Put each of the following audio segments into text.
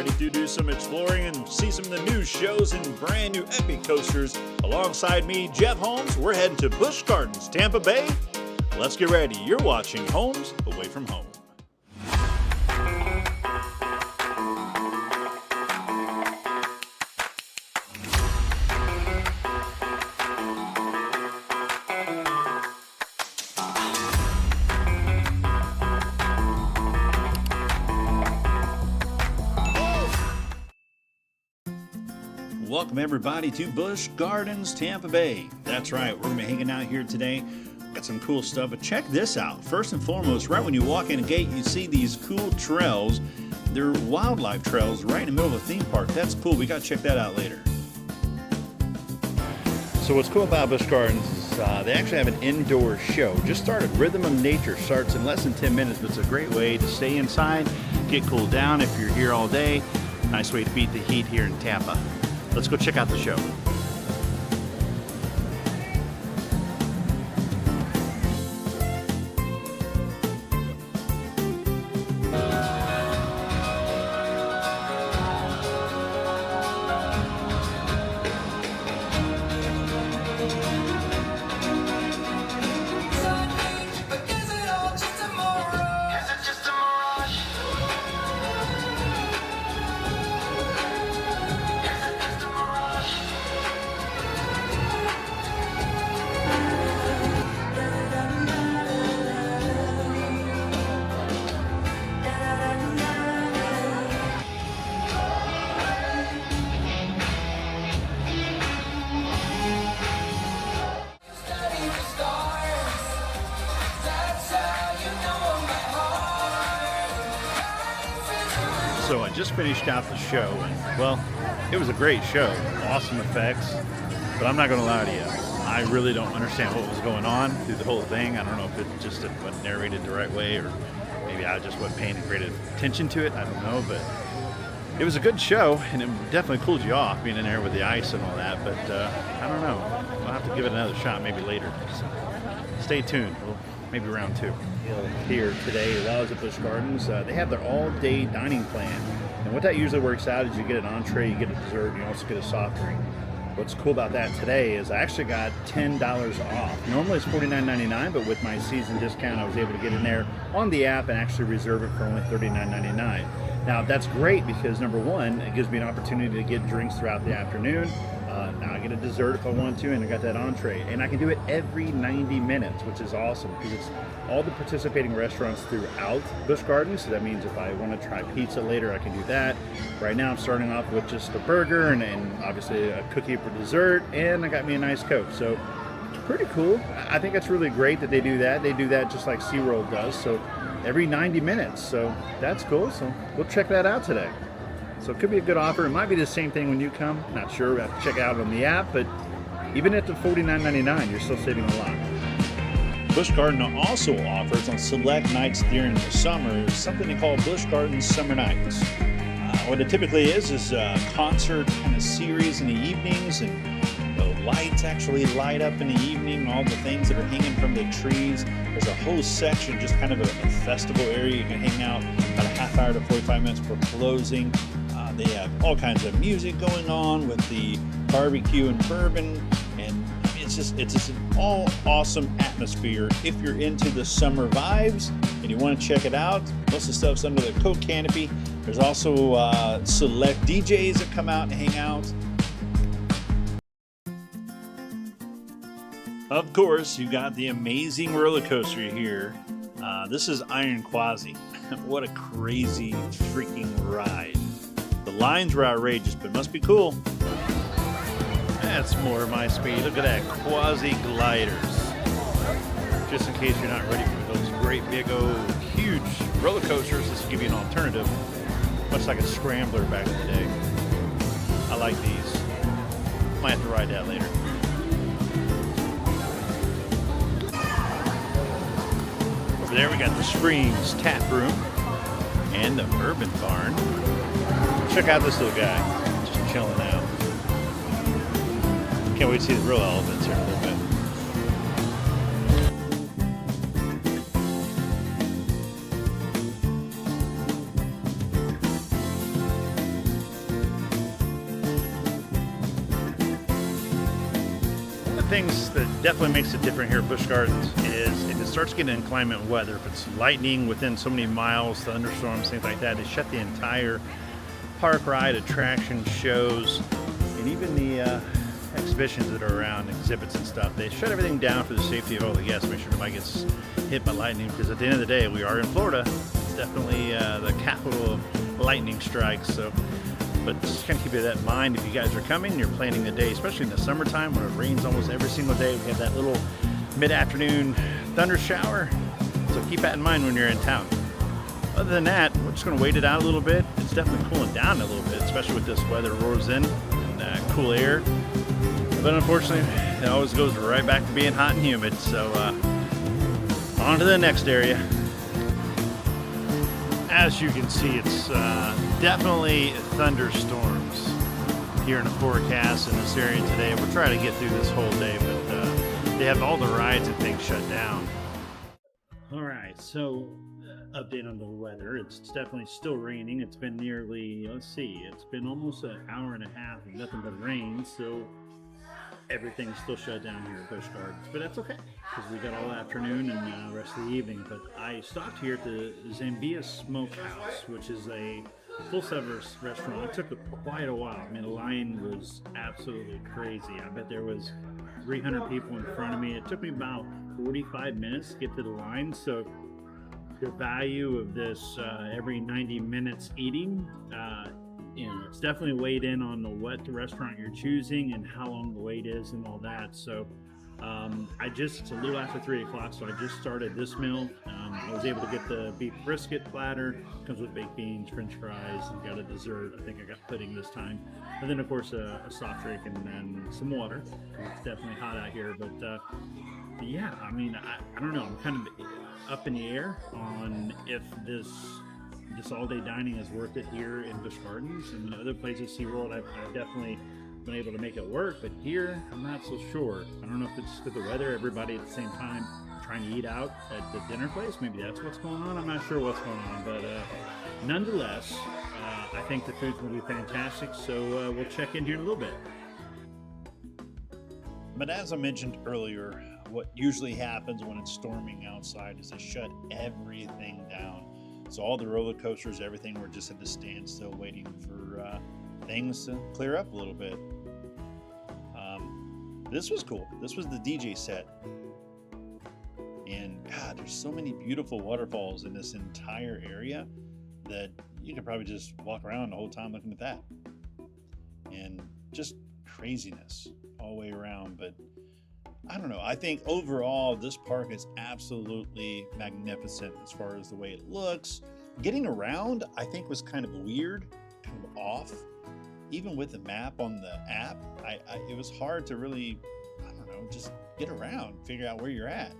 Ready to do some exploring and see some of the new shows and brand new epic coasters? Alongside me, Jeff Holmes, we're heading to Busch Gardens Tampa Bay. Let's get ready. You're watching Holmes Away from Home. Welcome everybody to Busch Gardens Tampa Bay. That's right, we're going to be hanging out here today. Got some cool stuff, but check this out. First and foremost, right when you walk in the gate, you see these cool trails. They're wildlife trails right in the middle of a theme park. That's cool. We got to check that out later. So what's cool about Busch Gardens is they actually have an indoor show. Just started. Rhythm of Nature starts in less than 10 minutes, but it's a great way to stay inside, get cooled down if you're here all day. Nice way to beat the heat here in Tampa. Let's go check out the show. So I just finished out the show, and well, it was a great show. Awesome effects, but I'm not going to lie to you. I really don't understand what was going on through the whole thing. I don't know if it just wasn't narrated the right way, or maybe I just wasn't paying great attention to it. I don't know, but it was a good show, and it definitely cooled you off being in there with the ice and all that. But I don't know. I'll have to give it another shot maybe later. So stay tuned. Maybe round two. Here today, while I was at Busch Gardens, they have their all-day dining plan. And what that usually works out is you get an entree, you get a dessert, and you also get a soft drink. What's cool about that today is I actually got $10 off. Normally it's $49.99, but with my season discount, I was able to get in there on the app and actually reserve it for only $39.99. Now that's great because number one, it gives me an opportunity to get drinks throughout the afternoon. Now I get a dessert if I want to, and I got that entree. And I can do it every 90 minutes, which is awesome because it's all the participating restaurants throughout Busch Gardens. So that means if I want to try pizza later, I can do that. Right now I'm starting off with just a burger and obviously a cookie for dessert, and I got me a nice Coke. So pretty cool. I think it's really great that they do that. They do that just like SeaWorld does. So every 90 minutes. So that's cool. So we'll check that out today. So it could be a good offer. It might be the same thing when you come. Not sure. We have to check it out on the app. But even at the $49.99, you're still saving a lot. Busch Garden also offers on select nights during the summer something they call Busch Gardens Summer Nights. What it typically is a concert kind of series in the evenings, and the lights actually light up in the evening, all the things that are hanging from the trees. There's a whole section, just kind of a festival area. You can hang out about a half hour to 45 minutes before closing. They have all kinds of music going on with the barbecue and bourbon, and it's just an all awesome atmosphere. If you're into the summer vibes and you want to check it out, most of the stuff's under the Coke canopy. There's also select DJs that come out and hang out. Of course, you got the amazing roller coaster here. This is Iron Quasi. What a crazy freaking ride. The lines were outrageous, but it must be cool. That's more my speed. Look at that, quasi gliders. Just in case you're not ready for those great big old huge roller coasters, this will give you an alternative. Much like a scrambler back in the day. I like these. Might have to ride that later. Over there we got the Springs Tap Room and the Bourbon Barn. Check out this little guy, just chilling out. Can't wait to see the real elephants here in a little bit. things that definitely makes it different here at Busch Gardens is if it starts getting inclement weather, if it's lightning within so many miles, thunderstorms, things like that, they shut the entire park ride, attraction, shows, and even the exhibitions that are around, exhibits and stuff. They shut everything down for the safety of all the guests, make sure nobody gets hit by lightning, because at the end of the day, we are in Florida. It's definitely the capital of lightning strikes. So, but just kind of keep that in mind if you guys are coming, you're planning the day, especially in the summertime when it rains almost every single day. We have that little mid-afternoon thunder shower. So keep that in mind when you're in town. Other than that, we're just going to wait it out a little bit. It's definitely cooling down a little bit, especially with this weather roars in and cool air. But unfortunately, it always goes right back to being hot and humid. So on to the next area. As you can see, it's definitely thunderstorms here in the forecast in this area today. We're trying to get through this whole day, but they have all the rides and things shut down. All right, so update on the weather. It's definitely still raining. It's been nearly, it's been almost an hour and a half of nothing but rain, so everything's still shut down here at Busch Gardens, but that's okay because we got all afternoon and the rest of the evening. But I stopped here at the Zambia Smokehouse, which is a full-service restaurant. It took quite a while. I mean, the line was absolutely crazy. I bet there was 300 people in front of me. It took me about 45 minutes to get to the line. So the value of this every 90 minutes eating, it's definitely weighed in on what the restaurant you're choosing and how long the wait is and all that. So it's a little after 3 o'clock, so I just started this meal. I was able to get the beef brisket platter. Comes with baked beans, french fries, and got a dessert. I think I got pudding this time. And then, of course, a soft drink and then some water. It's definitely hot out here, but yeah, I mean, I don't know. I'm kind of up in the air on if this all-day dining is worth it here in Busch Gardens. I mean, other places, SeaWorld, I've definitely been able to make it work, but here, I'm not so sure. I don't know if it's with the weather, everybody at the same time trying to eat out at the dinner place. Maybe that's what's going on. I'm not sure what's going on, but nonetheless, I think the food's going to be fantastic, so we'll check in here in a little bit. But as I mentioned earlier, what usually happens when it's storming outside is they shut everything down. So all the roller coasters, everything, were just at the standstill waiting for things to clear up a little bit. This was cool. This was the DJ set. And God, there's so many beautiful waterfalls in this entire area that you could probably just walk around the whole time looking at that. And just craziness all the way around. But I don't know. I think overall, this park is absolutely magnificent as far as the way it looks. Getting around, I think, was kind of weird, kind of off. Even with the map on the app, it was hard to really, I don't know, just get around, figure out where you're at.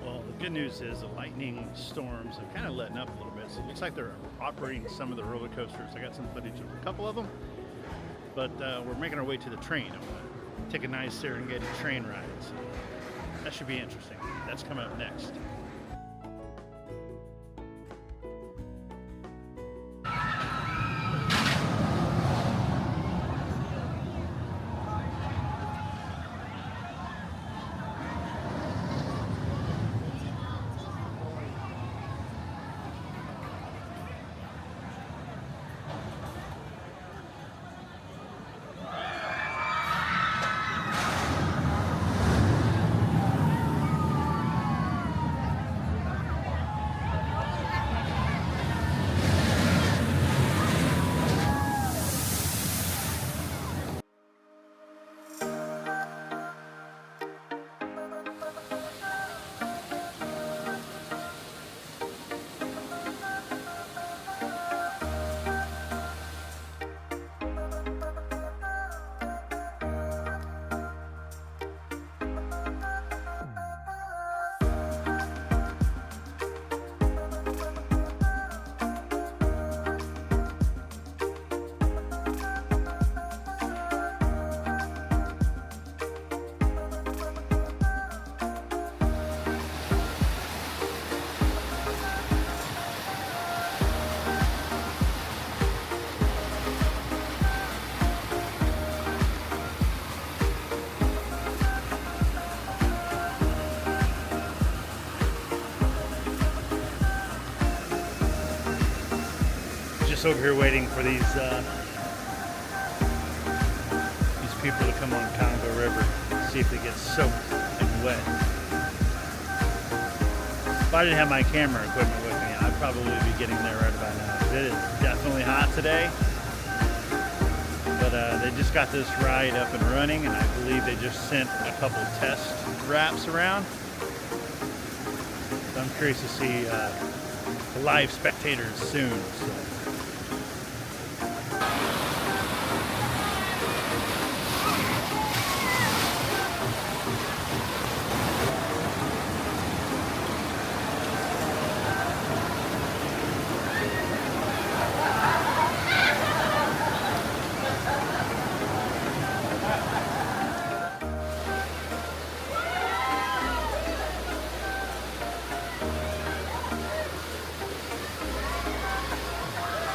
Well, the good news is the lightning storms are kind of letting up a little bit. So it looks like they're operating some of the roller coasters. I got some footage of a couple of them. But we're making our way to the train. I'm going to take a nice Serengeti train ride. So that should be interesting. That's coming up next. Just over here waiting for these people to come on Congo River, see if they get soaked and wet. If I didn't have my camera equipment with me, I'd probably be getting there right about now. It is definitely hot today, but they just got this ride up and running, and I believe they just sent a couple test wraps around. So I'm curious to see the live spectators soon. So.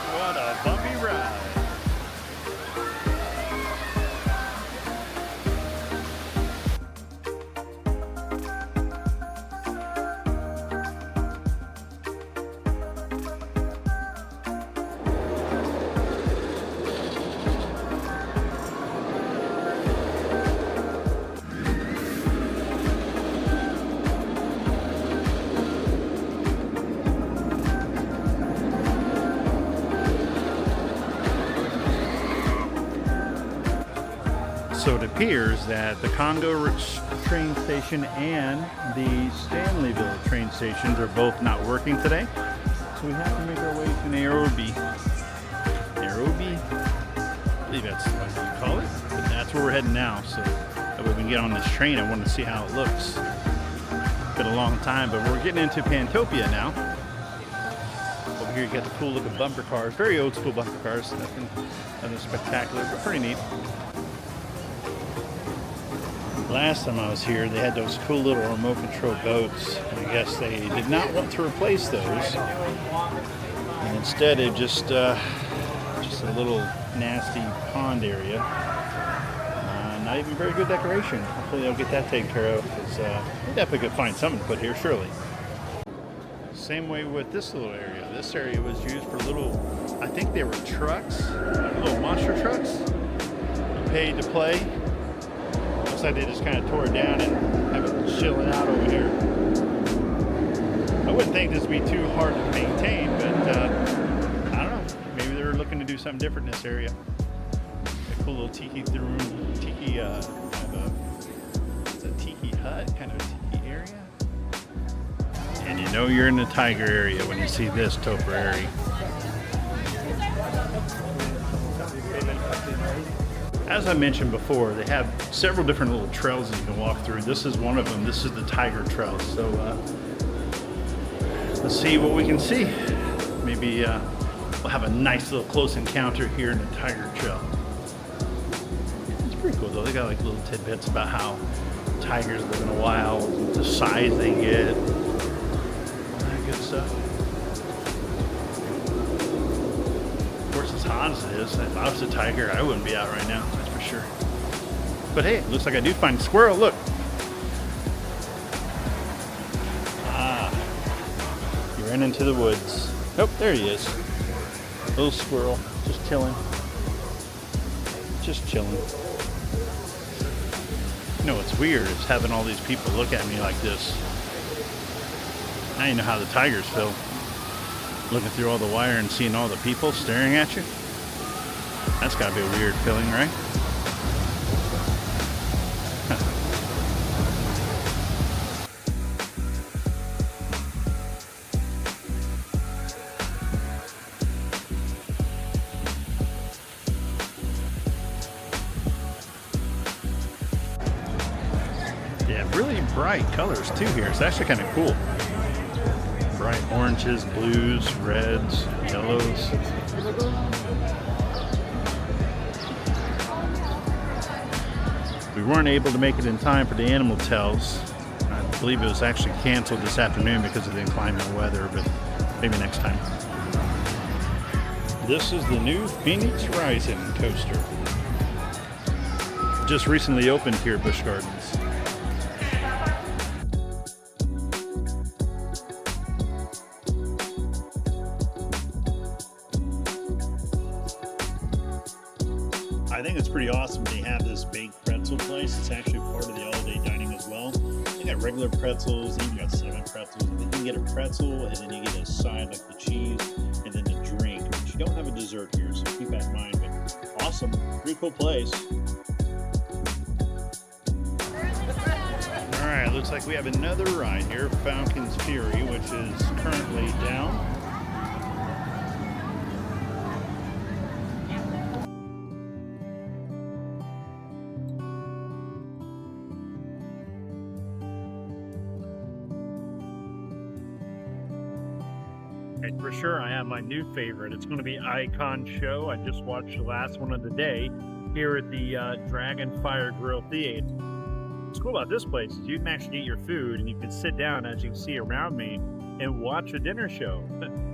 What a bumpy ride. So it appears that the Congo train station and the Stanleyville train stations are both not working today. So we have to make our way to Nairobi. Nairobi? I believe that's what you call it. But that's where we're heading now. So that way we can get on this train. I want to see how it looks. Been a long time, but we're getting into Pantopia now. Over here you got the cool looking bumper cars. Very old school bumper cars. Nothing spectacular, but pretty neat. Last time I was here, they had those cool little remote control boats, and I guess they did not want to replace those. And instead, they just a little nasty pond area. Not even very good decoration. Hopefully, they'll get that taken care of, because we definitely could find something to put here, surely. Same way with this little area. This area was used for little, I think they were trucks, little monster trucks. You paid to play. Looks like they just kind of tore it down and have it chilling out over here. I wouldn't think this would be too hard to maintain, but I don't know. Maybe they're looking to do something different in this area. A cool little tiki room, tiki it's a tiki hut, kind of a tiki area. And you know you're in the tiger area when you see this topiary. As I mentioned before, they have several different little trails that you can walk through. This is one of them. This is the Tiger Trail. So let's see what we can see. Maybe we'll have a nice little close encounter here in the Tiger Trail. It's pretty cool though. They got like little tidbits about how tigers live in the wild, the size they get, all that good stuff. As hot as it is, if I was a tiger, I wouldn't be out right now, that's for sure. But hey, it looks like I do find a squirrel. Look. He ran into the woods. Oh, there he is. Little squirrel, just chilling. Just chilling. You know what's weird is having all these people look at me like this. Now you know how the tigers feel. Looking through all the wire and seeing all the people staring at you. That's gotta be a weird feeling, right? Yeah, really bright colors too here. It's actually kind of cool. Bright oranges, blues, reds, yellows. We weren't able to make it in time for the animal tels. I believe it was actually canceled this afternoon because of the inclement weather, but maybe next time. This is the new Phoenix Rising coaster. Just recently opened here at Busch Gardens. I think it's pretty awesome they have this baked pretzel place. It's actually part of the all-day dining as well. They got regular pretzels, then you got 7 pretzels, and then you can get a pretzel, and then you get a side like the cheese, and then the drink. But you don't have a dessert here, so keep that in mind. But awesome, pretty cool place. All right, looks like we have another ride here, Falcon's Fury, which is currently down. And for sure, I have my new favorite. It's going to be Icon Show. I just watched the last one of the day here at the Dragon Fire Grill Theater. What's cool about this place is you can actually eat your food and you can sit down, as you can see around me, and watch a dinner show,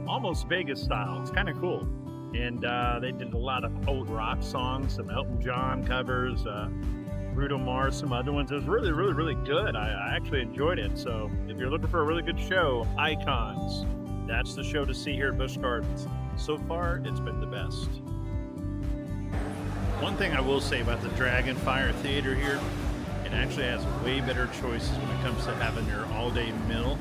almost Vegas style. It's kind of cool. And they did a lot of old rock songs, some Elton John covers, Bruno Mars, some other ones. It was really, really, really good. I actually enjoyed it. So if you're looking for a really good show, Icons. That's the show to see here at Busch Gardens. So far, it's been the best. One thing I will say about the Dragon Fire Theater here, it actually has way better choices when it comes to having your all-day meal.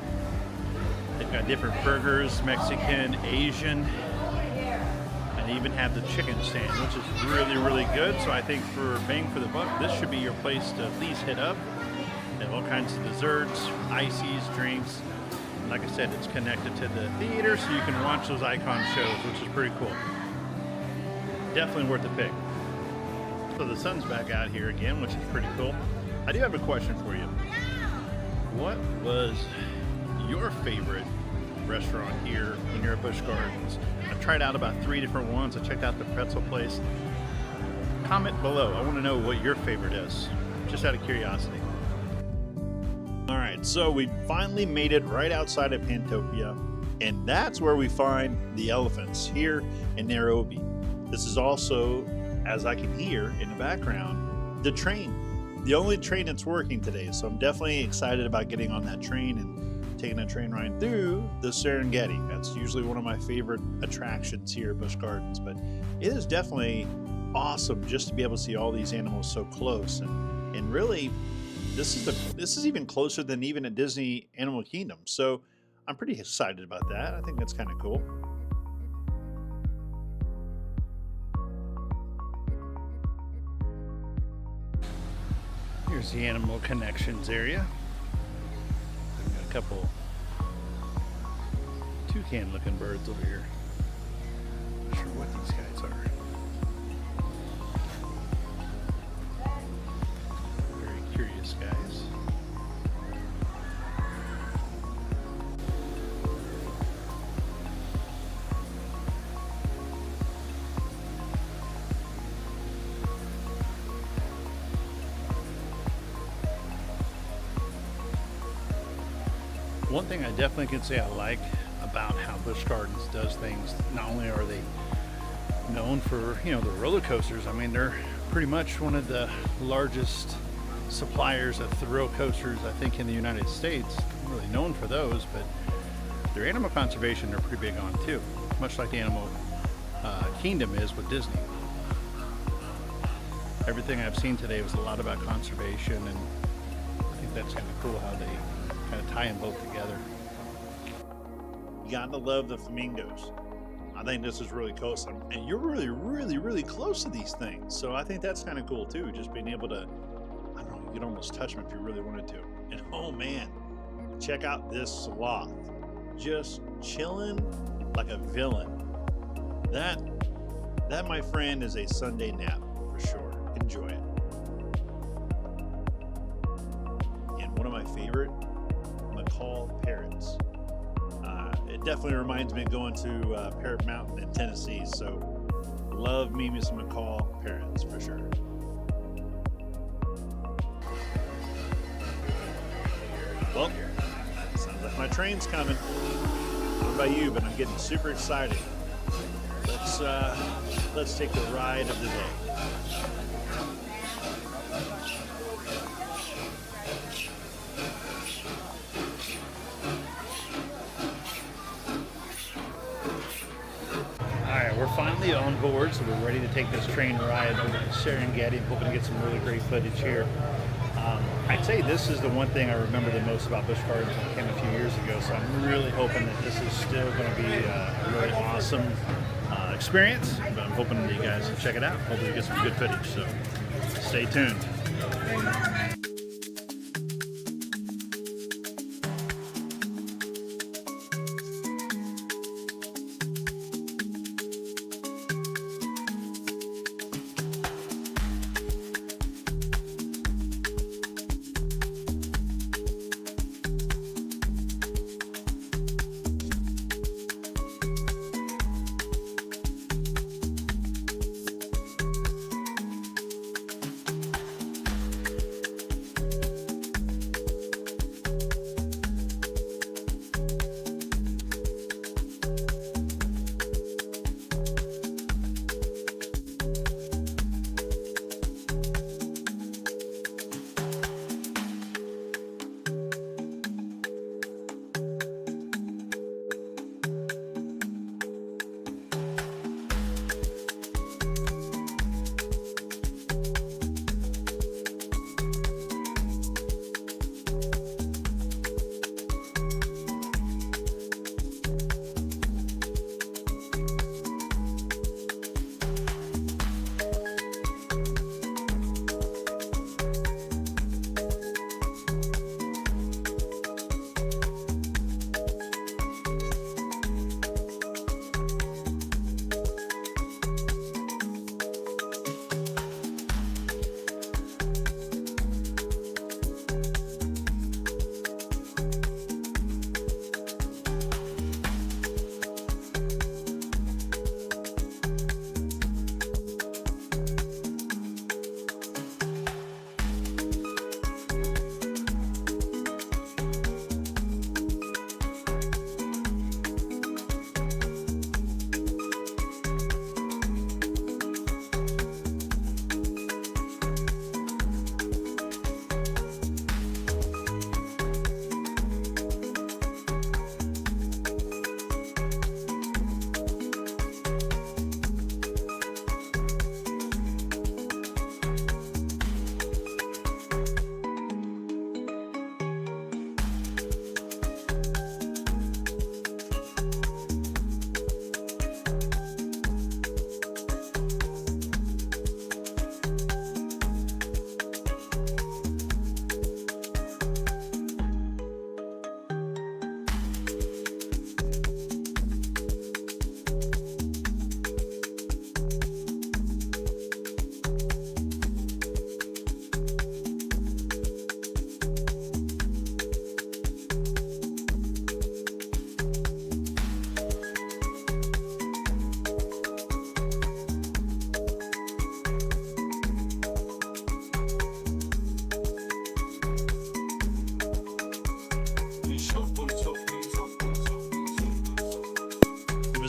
They've got different burgers, Mexican, Asian, and they even have the chicken stand, which is really, really good. So I think for bang for the buck, this should be your place to at least hit up. They have all kinds of desserts, ices, drinks. Like I said, it's connected to the theater, so you can watch those Icon shows, which is pretty cool. Definitely worth the pick. So the sun's back out here again, which is pretty cool. I do have a question for you. What was your favorite restaurant here when you're at Busch Gardens? I've tried out about 3 different ones. I checked out the pretzel place. Comment below. I want to know what your favorite is, just out of curiosity. All right, so we finally made it right outside of Pantopia, and that's where we find the elephants here in Nairobi. This is also, as I can hear in the background, the train. The only train that's working today, so I'm definitely excited about getting on that train and taking a train ride through the Serengeti. That's usually one of my favorite attractions here at Busch Gardens, but it is definitely awesome just to be able to see all these animals so close, and really, this is even closer than even at Disney Animal Kingdom. So I'm pretty excited about that. I think that's kind of cool. Here's the Animal Connections area. We've got a couple toucan-looking birds over here. Not sure what these guys are. Curious guys. One thing I definitely can say I like about how Busch Gardens does things, not only are they known for, the roller coasters, I mean, they're pretty much one of the largest suppliers of thrill coasters, I think, in the United States. I'm really known for those, but their animal conservation they're pretty big on too, much like the Animal Kingdom is with Disney. Everything I've seen today was a lot about conservation, and I think that's kind of cool how they kind of tie them both together. You gotta love the flamingos. I think this is really close, and you're really, really, really close to these things. So I think that's kind of cool too, just being able to, I don't know, you could almost touch them if you really wanted to. And oh man, check out this sloth, just chilling like a villain. That my friend is a Sunday nap for sure. Enjoy it. And one of my favorite macaw parrots. It definitely reminds me of going to Parrot Mountain in Tennessee. So love me some macaw parrots for sure. Well, sounds like my train's coming. I don't know about you, but I'm getting super excited. Let's take the ride of the day. All right, we're finally finally on board, so we're ready to take this train ride over to Serengeti. I'm hoping to get some really great footage here. I'd say this is the one thing I remember the most about Busch Gardens when I came a few years ago, so I'm really hoping that this is still going to be a really awesome experience, but I'm hoping that you guys will check it out. Hopefully we get some good footage, so stay tuned.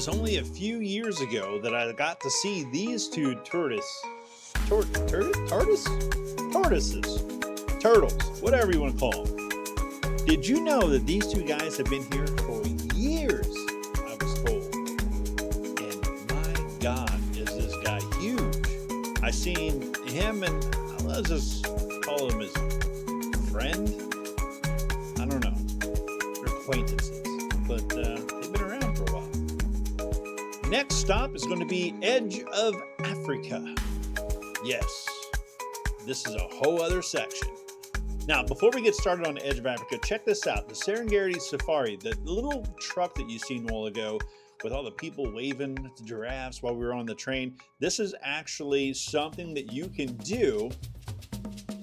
was only a few years ago that I got to see these two tortoises, whatever you want to call them. Did you know that these two guys have been here for years, I was told? And my God, is this guy huge. I seen him and, let's just call him his friend. I don't know. They're acquaintances, but they've been around for a while. Next stop is going to be Edge of Africa. Yes, this is a whole other section. Now, before we get started on the Edge of Africa, check this out. The Serengeti Safari, the little truck that you seen a while ago with all the people waving at the giraffes while we were on the train, this is actually something that you can do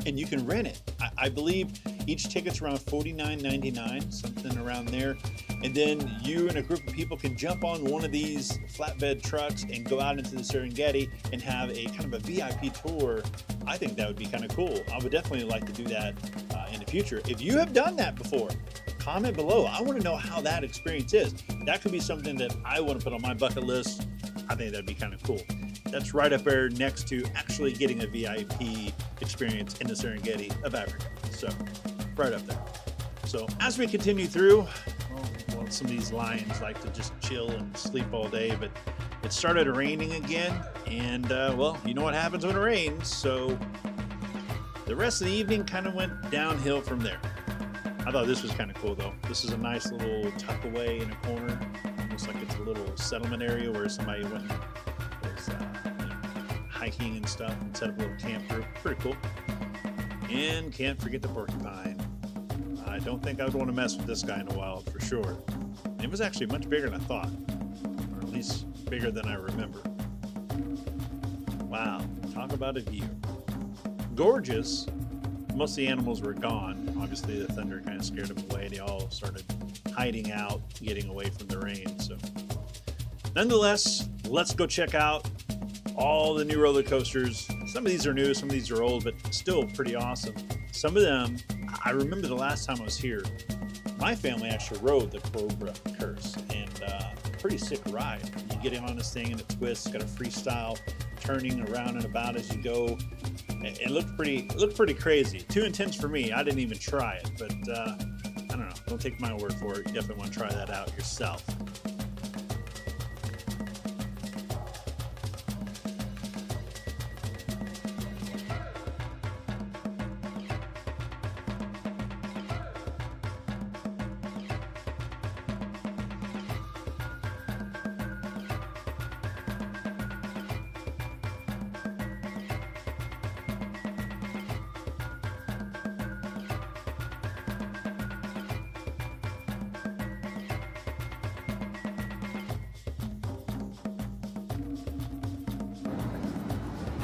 and you can rent it. I believe each ticket's around $49.99, something around there. And then you and a group of people can jump on one of these flatbed trucks and go out into the Serengeti and have a kind of a VIP tour. I think that would be kind of cool. I would definitely like to do that in the future. If you have done that before, comment below. I want to know how that experience is. That could be something that I want to put on my bucket list. I think that'd be kind of cool. That's right up there next to actually getting a VIP experience in the Serengeti of Africa. So, right up there. So, as we continue through, well, some of these lions like to just chill and sleep all day, but it started raining again, and well, you know what happens when it rains, so the rest of the evening kind of went downhill from there. I thought this was kind of cool though. This is a nice little tuck away in a corner, almost like it's a little settlement area where somebody went and was hiking and stuff and set up a little camp group. Pretty cool. And can't forget the porcupine. I don't think I would want to mess with this guy in the wild for sure. And it was actually much bigger than I thought, or at least bigger than I remember. Wow, talk about a view. Gorgeous. Most of the animals were gone. Obviously the thunder kind of scared them away. They all started hiding out, getting away from the rain. So nonetheless, let's go check out all the new roller coasters. Some of these are new, some of these are old, but still pretty awesome. Some of them, I remember the last time I was here, my family actually rode the Cobra Curse, and pretty sick ride. You get in on this thing and it twists, got a freestyle turning around and about as you go. It looked pretty crazy. Too intense for me. I didn't even try it, but I don't know. Don't take my word for it. You definitely want to try that out yourself.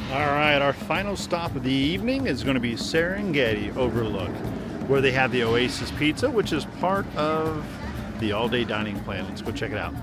All right, our final stop of the evening is going to be Serengeti Overlook, where they have the Oasis Pizza, which is part of the all-day dining plan. Let's go check it out.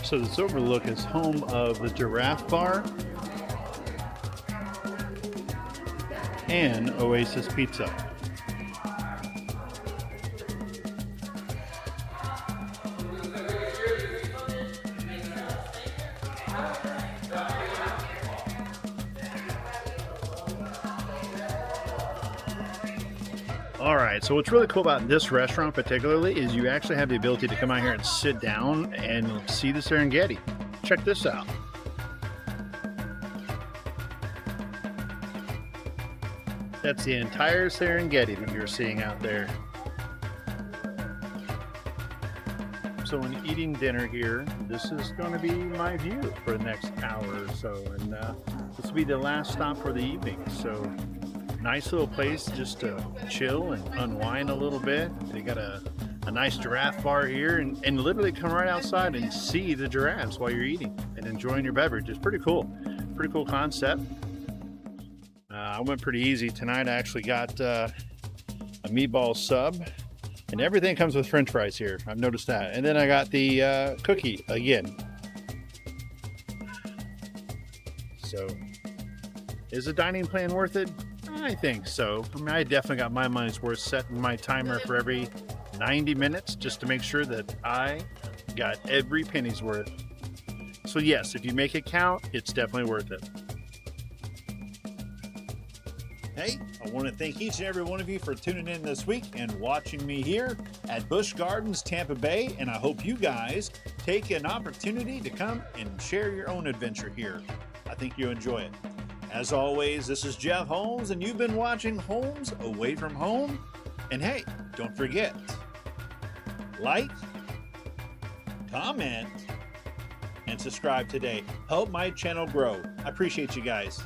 So this overlook is home of the Giraffe Bar and Oasis Pizza. All right, so what's really cool about this restaurant particularly is you actually have the ability to come out here and sit down and see the Serengeti. Check this out. That's the entire Serengeti that you're seeing out there. So when eating dinner here, this is going to be my view for the next hour or so, and this will be the last stop for the evening. So nice little place just to chill and unwind a little bit. They got a nice giraffe bar here, and literally come right outside and see the giraffes while you're eating and enjoying your beverage. It's pretty cool. Pretty cool concept. I went pretty easy tonight. I actually got a meatball sub, and everything comes with french fries here. I've noticed that. And then I got the cookie again. So is the dining plan worth it? I think so. I mean, I definitely got my money's worth setting my timer for every 90 minutes just to make sure that I got every penny's worth. So yes, if you make it count, it's definitely worth it. Hey, I want to thank each and every one of you for tuning in this week and watching me here at Busch Gardens Tampa Bay, and I hope you guys take an opportunity to come and share your own adventure here. I think you'll enjoy it. As always, this is Jeff Holmes, and you've been watching Holmes Away from Home. And hey, don't forget, like, comment, and subscribe today. Help my channel grow. I appreciate you guys.